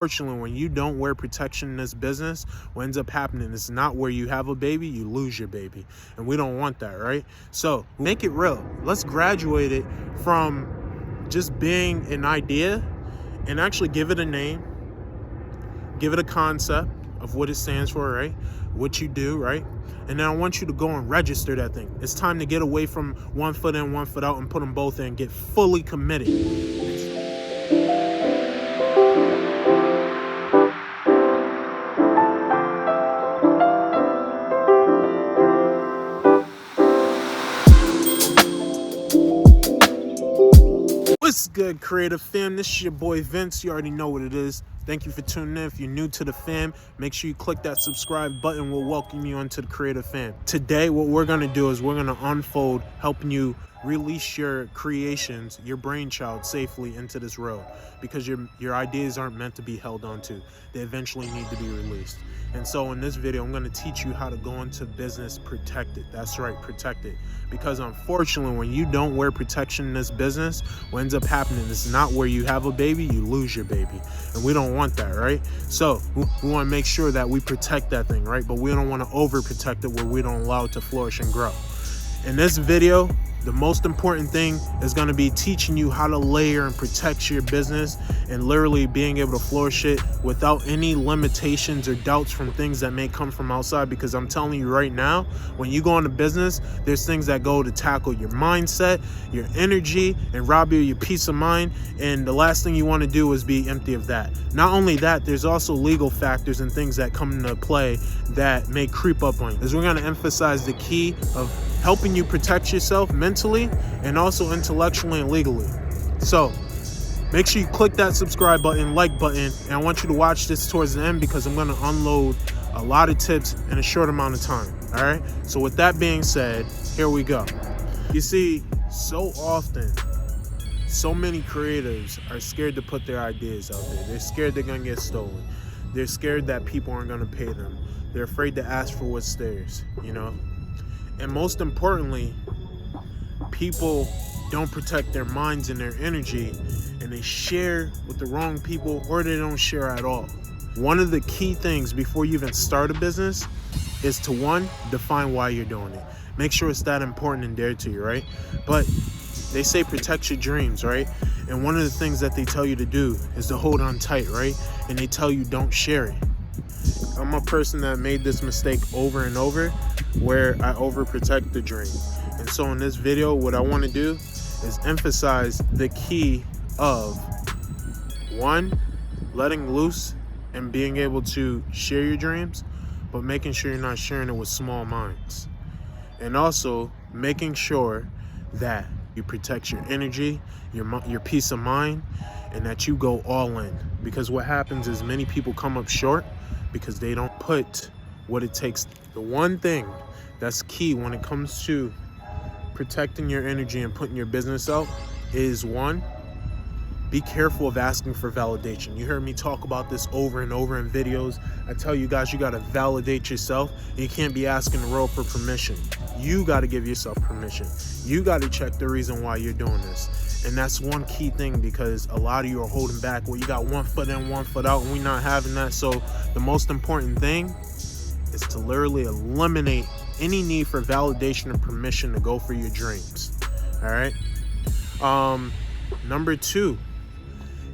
Unfortunately, when you don't wear protection in this business, what ends up happening is not where you have a baby, you lose your baby. And we don't want that, right? So make it real. Let's graduate it from just being an idea and actually give it a name, give it a concept of what it stands for, right? What you do, right? And then I want you to go and register that thing. It's time to get away from 1 foot in, 1 foot out and put them both in, get fully committed. What's good, creative fam? This is your boy Vince. You already know what it is. Thank you for tuning in. If you're new to the fam, make sure you click that subscribe button. We'll welcome you onto the creative fam. Today, what we're going to do is we're going to unfold helping you release your creations, your brainchild safely into this world, because your ideas aren't meant to be held onto. They eventually need to be released. And so in this video, I'm going to teach you how to go into business protected. That's right, protected. Because unfortunately, when you don't wear protection in this business, what ends up happening is not where you have a baby, you lose your baby. And we don't want that, right? So we want to make sure that we protect that thing, right? But we don't want to overprotect it where we don't allow it to flourish and grow. In this video, the most important thing is going to be teaching you how to layer and protect your business and literally being able to flourish it without any limitations or doubts from things that may come from outside. Because I'm telling you right now, when you go into business, there's things that go to tackle your mindset, your energy, and rob you of your peace of mind. And the last thing you want to do is be empty of that. Not only that, there's also legal factors and things that come into play that may creep up on you. As we're going to emphasize the key of helping you protect yourself mentally and also intellectually and legally. So make sure you click that subscribe button, like button, and I want you to watch this towards the end because I'm going to unload a lot of tips in a short amount of time. All right. So with that being said, here we go. You see, so often, so many creatives are scared to put their ideas out there. They're scared they're going to get stolen. They're scared that people aren't going to pay them. They're afraid to ask for what's theirs, you know? And most importantly, people don't protect their minds and their energy, and they share with the wrong people, or they don't share at all. One of the key things before you even start a business is to, one, define why you're doing it. Make sure it's that important and dear to you, right? But they say protect your dreams, right? And one of the things that they tell you to do is to hold on tight, right? And they tell you don't share it. I'm a person that made this mistake over and over, where I overprotect the dream. And so in this video, what I want to do is emphasize the key of, one, letting loose and being able to share your dreams, but making sure you're not sharing it with small minds. And also making sure that you protect your energy, your peace of mind, and that you go all in. Because what happens is many people come up short because they don't put what it takes. The one thing that's key when it comes to protecting your energy and putting your business out is, one, be careful of asking for validation. You heard me talk about this over and over in videos. I tell you guys, you got to validate yourself. You can't be asking the world for permission. You got to give yourself permission. You got to check the reason why you're doing this. And that's one key thing, because a lot of you are holding back where you got 1 foot in, 1 foot out, and we're not having that. So the most important thing is to literally eliminate any need for validation or permission to go for your dreams. All right. Number 2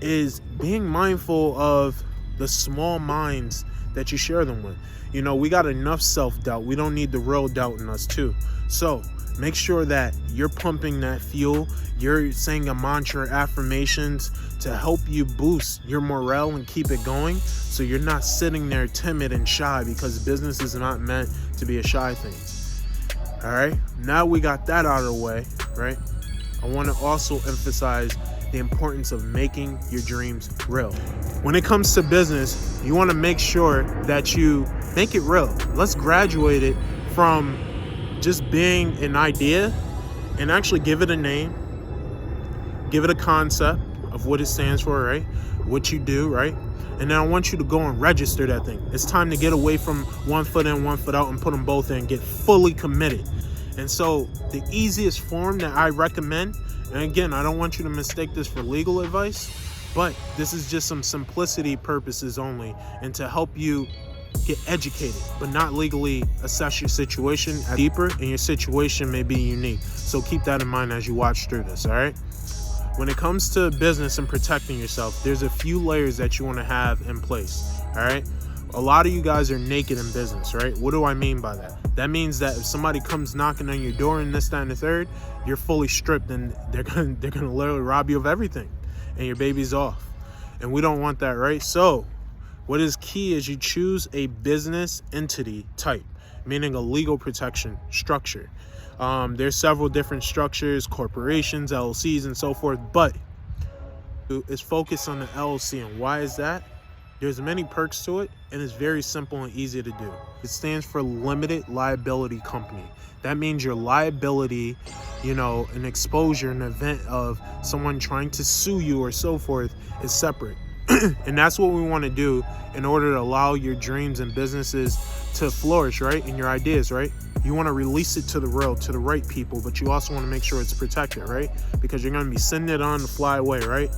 is being mindful of the small minds that you share them with. You know, we got enough self-doubt. We don't need the real doubt in us too. So make sure that you're pumping that fuel. You're saying a mantra, affirmations to help you boost your morale and keep it going, so you're not sitting there timid and shy, because business is not meant to be a shy thing. All right, now we got that out of the way, right? I want to also emphasize the importance of making your dreams real. When it comes to business, you want to make sure that you make it real. Let's graduate it from just being an idea and actually give it a name, give it a concept of what it stands for, right? What you do, right? And then I want you to go and register that thing. It's time to get away from 1 foot in, 1 foot out and put them both in, get fully committed. And so the easiest form that I recommend, and again, I don't want you to mistake this for legal advice, But this is just some simplicity purposes only, and to help you get educated, but not legally assess your situation deeper, and your situation may be unique. So keep that in mind as you watch through this, all right? When it comes to business and protecting yourself, there's a few layers that you want to have in place, all right? A lot of you guys are naked in business, right? What do I mean by that? That means that if somebody comes knocking on your door and this, that, and the third, you're fully stripped, and they're gonna literally rob you of everything, and your baby's off. And we don't want that, right? So what is key is you choose a business entity type, meaning a legal protection structure. There's several different structures, corporations, LLCs, and so forth, but it's focused on the LLC. And why is that? There's many perks to it, and it's very simple and easy to do. It stands for limited liability company. That means your liability, an exposure, an event of someone trying to sue you or so forth is separate. And that's what we want to do in order to allow your dreams and businesses to flourish, right? And your ideas, right? You want to release it to the world, to the right people, but you also want to make sure it's protected, right? Because you're going to be sending it on to fly away, right?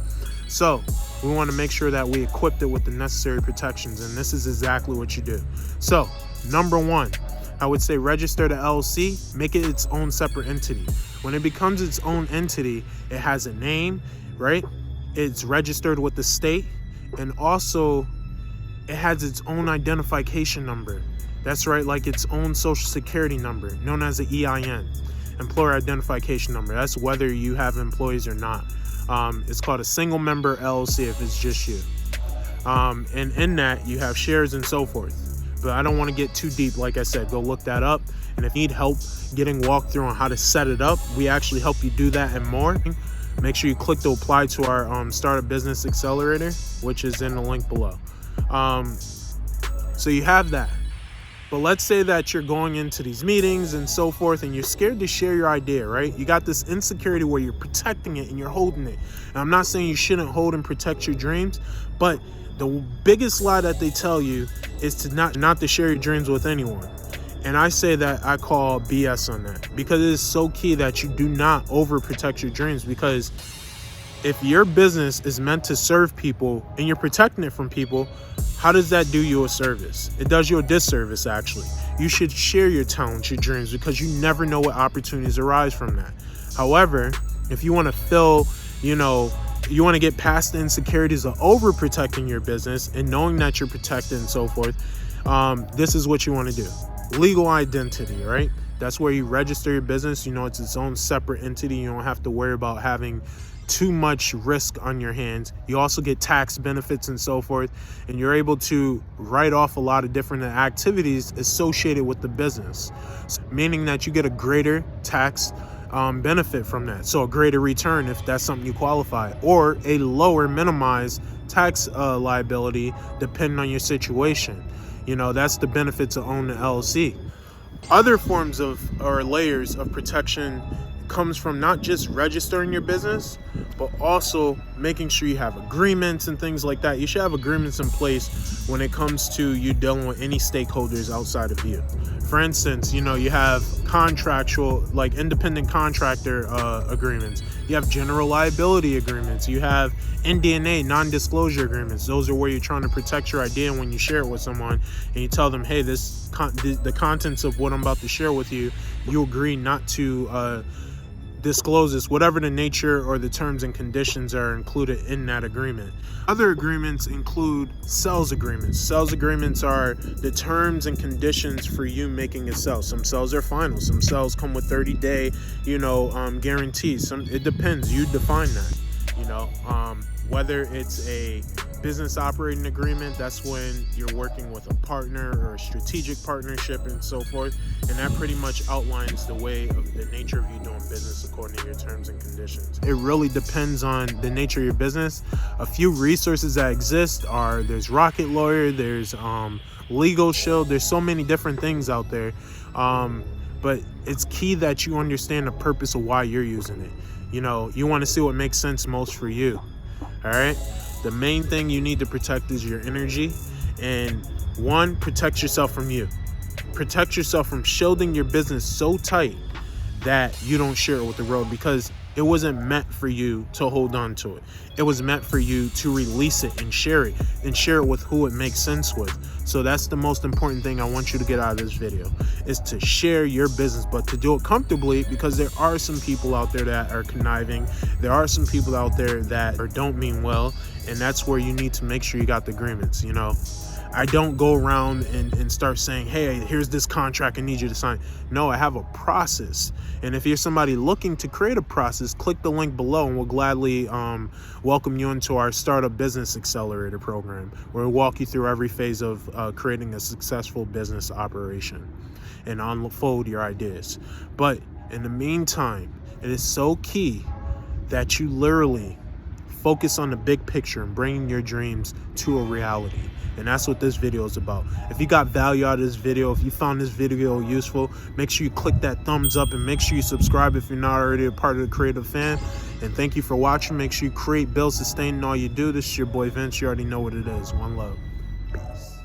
So we want to make sure that we equipped it with the necessary protections, and this is exactly what you do. So number one, I would say register the LLC, make it its own separate entity. When it becomes its own entity, it has a name, right? It's registered with the state, and also it has its own identification number. That's right, like its own social security number, known as the EIN, employer identification number. That's whether you have employees or not. It's called a single member LLC if it's just you. And in that, you have shares and so forth. But I don't want to get too deep. Like I said, go look that up. And if you need help getting walked through on how to set it up, we actually help you do that and more. Make sure you click to apply to our Startup Business Accelerator, which is in the link below. So you have that. But let's say that you're going into these meetings and so forth, and you're scared to share your idea, right? You got this insecurity where you're protecting it and you're holding it. And I'm not saying you shouldn't hold and protect your dreams, but the biggest lie that they tell you is to not to share your dreams with anyone. And I say that I call BS on that, because it is so key that you do not overprotect your dreams. Because if your business is meant to serve people and you're protecting it from people, how does that do you a service? It does you a disservice, actually. You should share your talents, your dreams, because you never know what opportunities arise from that. However, if you want to fill, you want to get past the insecurities of overprotecting your business and knowing that you're protected and so forth, this is what you want to do. Legal identity, right? That's where you register your business. It's its own separate entity. You don't have to worry about having too much risk on your hands. You also get tax benefits and so forth, and you're able to write off a lot of different activities associated with the business, meaning that you get a greater tax benefit from that. So a greater return if that's something you qualify, or a lower minimized tax liability depending on your situation. That's the benefit to own the LLC. Other forms of or layers of protection comes from not just registering your business, but also making sure you have agreements and things like that. You should have agreements in place when it comes to you dealing with any stakeholders outside of you. For instance, you have contractual, like independent contractor agreements. You have general liability agreements. You have NDA, non-disclosure agreements. Those are where you're trying to protect your idea when you share it with someone, and you tell them, hey, the contents of what I'm about to share with you, you agree not to disclose this, whatever the nature or the terms and conditions are included in that agreement. Other agreements include sales agreements. Sales agreements are the terms and conditions for you making a sale. Some sales are final. Some sales come with 30-day, guarantees. It depends. You define that. Whether it's a business operating agreement, that's when you're working with a partner or a strategic partnership and so forth, and that pretty much outlines the way of the nature of you doing business according to your terms and conditions. It really depends on the nature of your business. A few resources that exist are there's Rocket Lawyer, there's Legal Shield, there's so many different things out there, but it's key that you understand the purpose of why you're using it. You want to see what makes sense most for you. All right. The main thing you need to protect is your energy, and one, protect yourself from you. Protect yourself from shielding your business so tight that you don't share it with the world, because It wasn't meant for you to hold on to it. It was meant for you to release it and share it with who it makes sense with. So that's the most important thing I want you to get out of this video, is to share your business, but to do it comfortably, because there are some people out there that are conniving. There are some people out there that don't mean well, and that's where you need to make sure you got the agreements. You know, I don't go around and start saying, hey, here's this contract I need you to sign. No, I have a process. And if you're somebody looking to create a process, click the link below and we'll gladly welcome you into our Startup Business Accelerator program, where we'll walk you through every phase of creating a successful business operation and unfold your ideas. But in the meantime, it is so key that you literally focus on the big picture and bringing your dreams to a reality. And that's what this video is about. If you got value out of this video, if you found this video useful, make sure you click that thumbs up and make sure you subscribe if you're not already a part of the Creative Fam. And thank you for watching. Make sure you create, build, sustain in all you do. This is your boy Vince. You already know what it is. One love. Peace.